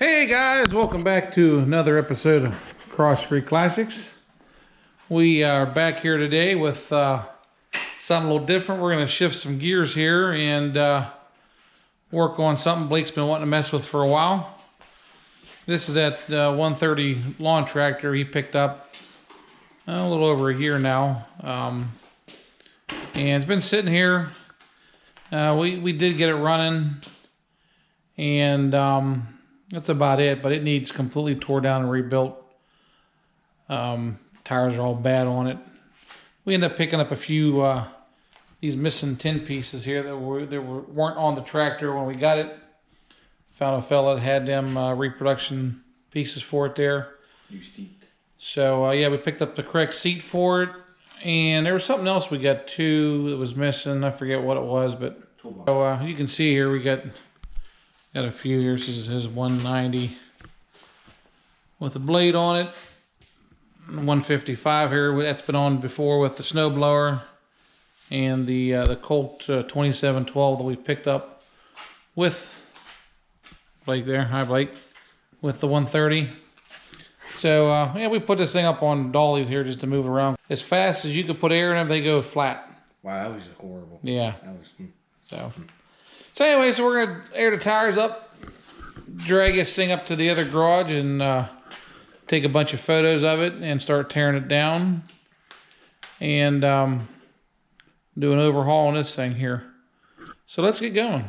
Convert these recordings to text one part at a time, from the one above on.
Hey guys, welcome back to another episode of Cross Street Classics. We are back here today with something a little different. We're going to shift some gears here and work on something Blake's been wanting to mess with for a while. This is that 130 lawn tractor he picked up a little over a year now. And it's been sitting here. We did get it running, and that's about it, but it needs completely tore down and rebuilt. Tires are all bad on it. We ended up picking up a few these missing tin pieces here that weren't on the tractor when we got it. Found a fella that had them reproduction pieces for it there. New seat. So yeah, we picked up the correct seat for it, and there was something else we got too that was missing. I forget what it was, but so you can see here we got a few here. This is his 190 with a blade on it. 155 here. That's been on before with the snowblower, and the Colt 2712 that we picked up with Blake there. Hi Blake. With the 130. So yeah, we put this thing up on dollies here just to move around. As fast as you can put air in them, they go flat. Wow, that was horrible. Yeah. That was. So anyway, so we're gonna air the tires up, drag this thing up to the other garage, and take a bunch of photos of it and start tearing it down, and do an overhaul on this thing here. So let's get going.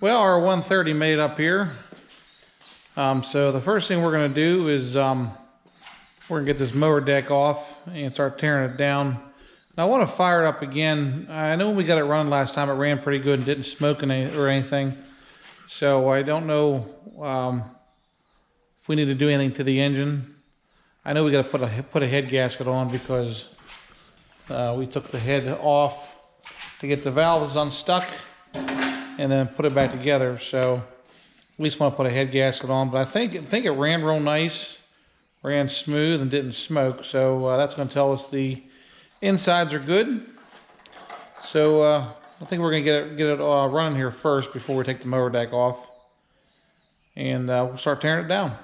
Well, our 130 made it up here. So the first thing we're going to do is we're going to get this mower deck off and start tearing it down. Now I want to fire it up again. I know when we got it running last time, it ran pretty good and didn't smoke or anything. So I don't know if we need to do anything to the engine. I know we got to put a head gasket on because we took the head off to get the valves unstuck and then put it back together. So at least want to put a head gasket on. But I think it ran real nice, ran smooth, and didn't smoke. So that's going to tell us the insides are good. So I think we're going to get it running here first before we take the mower deck off, and we'll start tearing it down.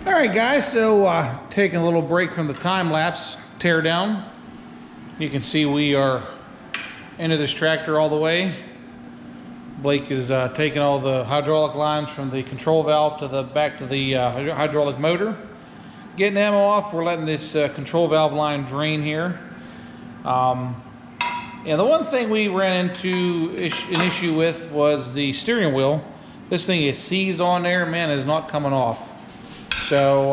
All right, guys, so taking a little break from the time-lapse tear down. You can see we are into this tractor all the way. Blake is taking all the hydraulic lines from the control valve to the back to the hydraulic motor. Getting them off, we're letting this control valve line drain here. And the one thing we ran into an issue with was the steering wheel. This thing is seized on there, man, it is not coming off. So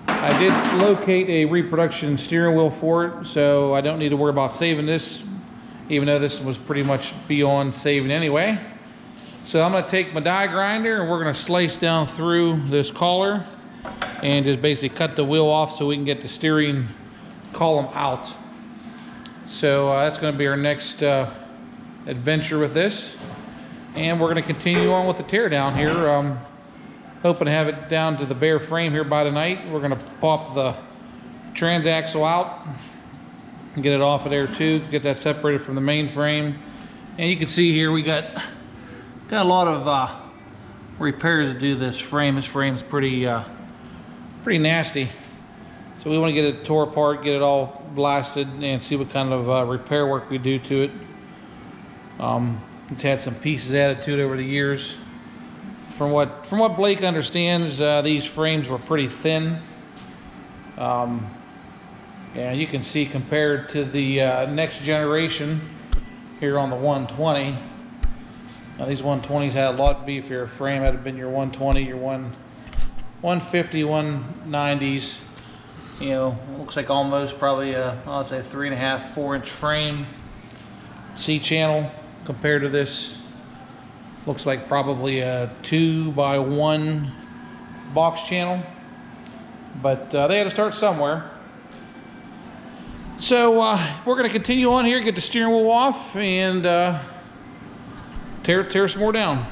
I did locate a reproduction steering wheel for it, so I don't need to worry about saving this, even though this was pretty much beyond saving anyway. So I'm going to take my die grinder and we're going to slice down through this collar and just basically cut the wheel off so we can get the steering column out. So that's going to be our next adventure with this, and we're going to continue on with the teardown here. Hoping to have it down to the bare frame here by tonight. We're going to pop the transaxle out and get it off of there too, get that separated from the main frame. And you can see here we got a lot of repairs to do this frame. This frame's pretty nasty. So we want to get it tore apart, get it all blasted, and see what kind of repair work we do to it. It's had some pieces added to it over the years. From what Blake understands, these frames were pretty thin. And you can see compared to the next generation here on the 120. Now these 120s had a lot beefier frame. Had it been your 120, your 150, 190s. You know, looks like almost probably I'd say 3.5, 4-inch frame. C-channel compared to this. Looks like probably a 2x1 box channel. But they had to start somewhere. So we're going to continue on here, get the steering wheel off, and tear some more down.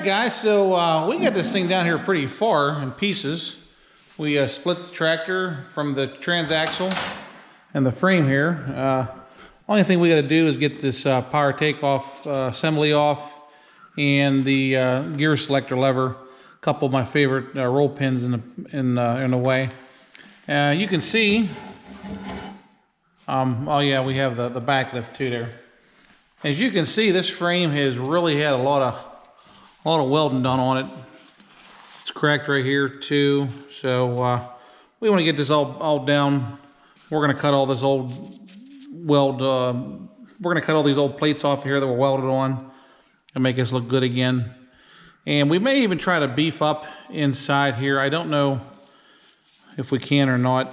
Guys, so we got this thing down here pretty far in pieces. We split the tractor from the transaxle and the frame here. Only thing we got to do is get this power takeoff assembly off and the gear selector lever. A couple of my favorite roll pins in the way. You can see. Oh yeah, we have the back lift too there. As you can see, this frame has really had a lot of welding done on it. It's cracked right here too. So we want to get this all down. We're going to cut all this old weld. We're going to cut all these old plates off here that were welded on and make this look good again. And we may even try to beef up inside here. I don't know if we can or not.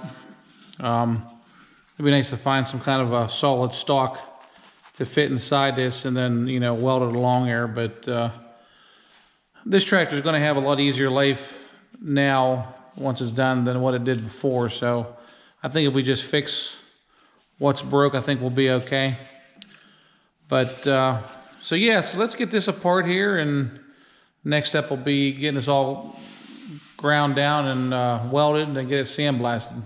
It'd be nice to find some kind of a solid stock to fit inside this and then, you know, weld it along there. But this tractor is going to have a lot easier life now once it's done than what it did before. So I think if we just fix what's broke, I think we'll be okay. But so yeah, so let's get this apart here, and next step will be getting this all ground down and welded and then get it sandblasted.